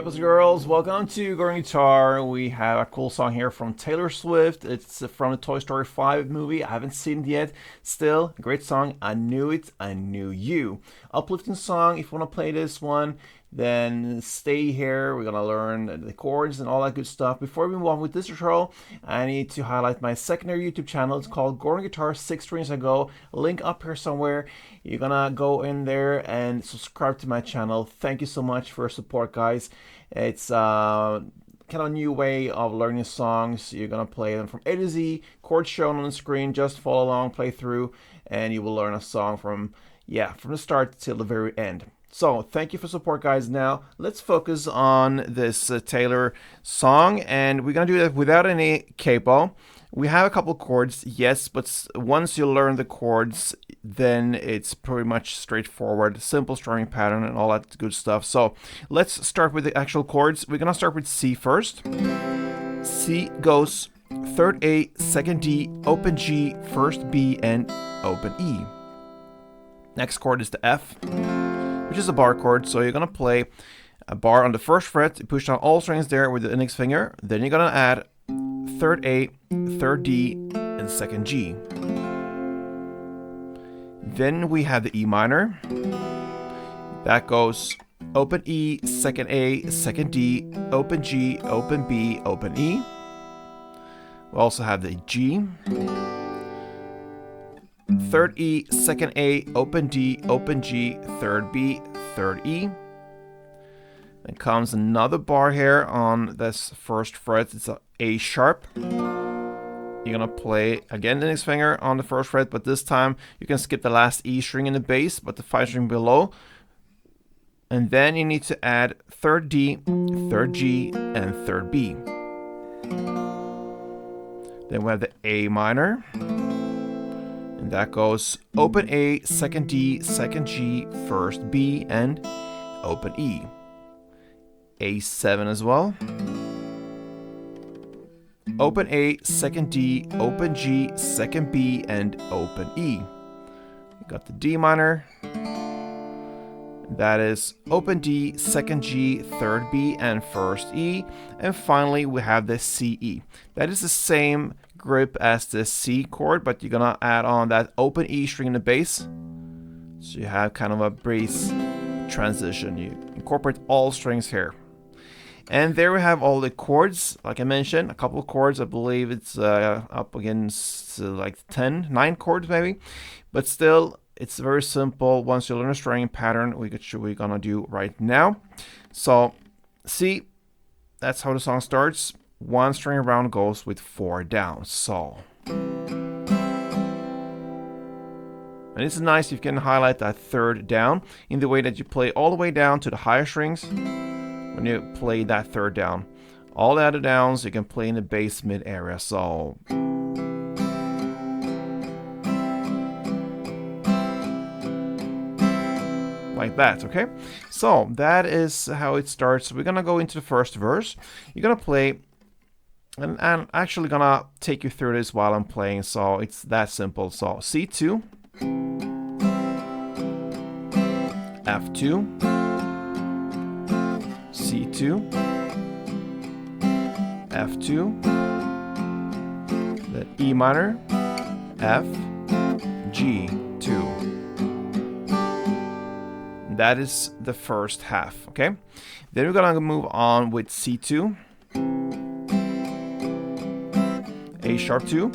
Rebels girls, welcome to Gruvgear Guitar. We have a cool song here from Taylor Swift. It's from the Toy Story 5 movie. I haven't seen it yet. Still, a great song. I knew it, I knew you. Uplifting song. If you want to play this one, then stay here. We're gonna learn the chords and all that good stuff. Before we move on with this tutorial, I need to highlight my secondary YouTube channel. It's called Gruvgear Guitar 6 Strings Ago. Link up here somewhere. You're gonna go in there and subscribe to my channel. Thank you so much for your support, guys. It's kind of a new way of learning songs. You're gonna play them from A to Z, chords shown on the screen. Just follow along, play through, and you will learn a song from the start till the very end. So thank you for support, guys. Now let's focus on this Taylor song, and we're gonna do that without any capo. We have a couple chords, yes, but once you learn the chords, then it's pretty much straightforward, simple strumming pattern and all that good stuff. So let's start with the actual chords. We're gonna start with C first. C goes third A, second D, open G, first B, and open E. Next chord is the F, which is a bar chord. So you're gonna play a bar on the first fret, you push down all strings there with the index finger, then you're gonna add third A, third D, and second G. Then we have the E minor. That goes open E, second A, second D, open G, open B, open E. We also have the G. Third E, second A, open D, open G, third B, third E. Then comes another bar here on this first fret. It's A sharp. You're gonna play again the index finger on the first fret, but this time you can skip the last E string in the bass, but the 5 string below. And then you need to add third D, third G, and third B. Then we have the A minor. And that goes open A, second D, second G, first B, and open E. A7 as well. Open A, second D, open G, second B, and open E. We got the D minor. That is open D, second G, third B, and first E. And finally, we have the CE. That is the same grip as the C chord, but you're gonna add on that open E string in the bass. So you have kind of a bass transition. You incorporate all strings here. And there we have all the chords. Like I mentioned, a couple of chords. I believe it's up against like 9 chords maybe. But still, it's very simple. Once you learn a strumming pattern, we're gonna do right now. So C, that's how the song starts. 1 string around goes with 4 down. So. And it's nice if you can highlight that third down in the way that you play all the way down to the higher strings. When you play that third down, all the other downs you can play in the bass mid area. So like that, okay? So that is how it starts. We're gonna go into the first verse. You're gonna play, and I'm actually gonna take you through this while I'm playing. So it's that simple. So C2, F2, C2, F2, then E minor, F, G2. That is the first half, okay? Then we're gonna move on with C2, A sharp 2,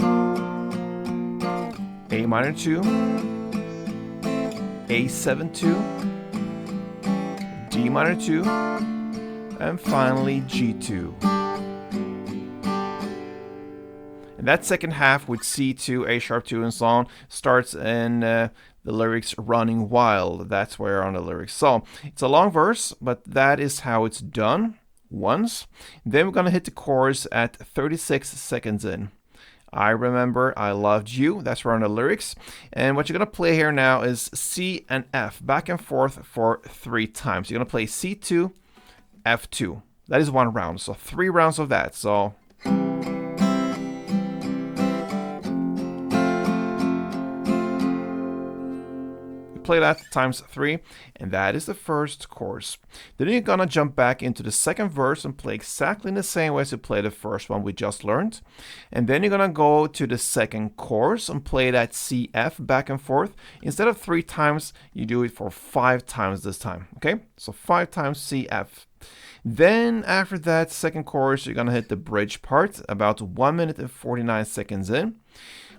A minor 2, A7 2, D minor 2, and finally G2. And that second half with C2, A sharp 2, and so on starts in the lyrics running wild. That's where on the lyrics. So it's a long verse, but that is how it's done once. Then we're gonna hit the chorus at 36 seconds in. I remember I loved you. That's where on the lyrics. And what you're gonna play here now is C and F back and forth for 3 times. You're gonna play C2, F2. That is 1 round, so 3 rounds of that. So play that times 3, and that is the first chorus. Then you're gonna jump back into the second verse and play exactly in the same way as you play the first one we just learned. And then you're gonna go to the second chorus and play that CF back and forth. Instead of 3 times, you do it for 5 times this time, okay? So 5 times CF. Then after that second chorus, you're gonna hit the bridge part about 1 minute and 49 seconds in.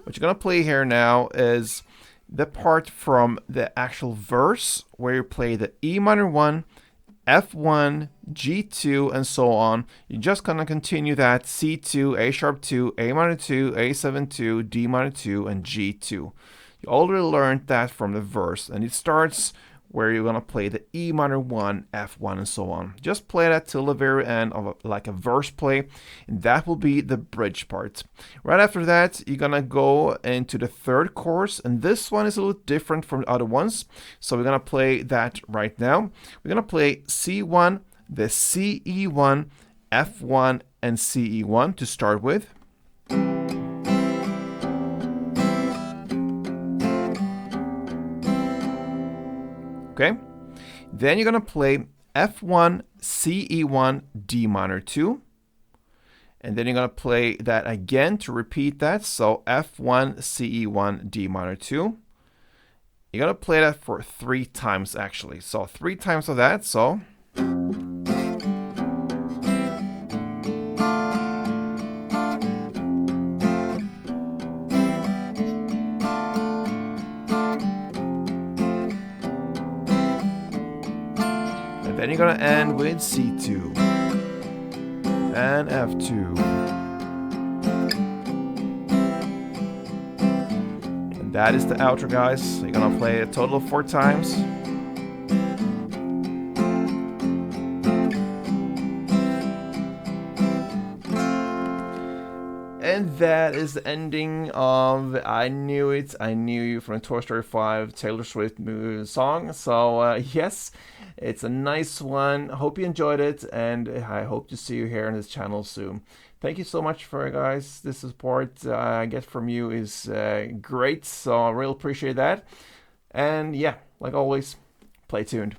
What you're gonna play here now is the part from the actual verse where you play the E minor 1, F1, G2, and so on. You're just gonna continue that C2, A sharp 2, A minor 2, A7 2, D minor 2, and G2. You already learned that from the verse, and it starts where you're gonna play the E minor 1, F1, and so on. Just play that till the very end of like a verse play, and that will be the bridge part. Right after that, you're gonna go into the third chorus, and this one is a little different from the other ones. So we're gonna play that right now. We're gonna play C1, the CE1, F1, and CE1 to start with. Okay, then you're gonna play F1, CE1, D minor 2, and then you're gonna play that again to repeat that. So F1, CE1, D minor 2. You're gonna play that for 3 times actually. So 3 times of that. So then you're gonna end with C2 and F2. And that is the outro, guys. You're gonna play a total of 4 times. And that is the ending of I Knew It, I Knew You from Toy Story 5 Taylor Swift song. So yes, it's a nice one. Hope you enjoyed it, and I hope to see you here on this channel soon. Thank you so much for guys. The support I get from you is great, so I really appreciate that. And yeah, like always, play tuned.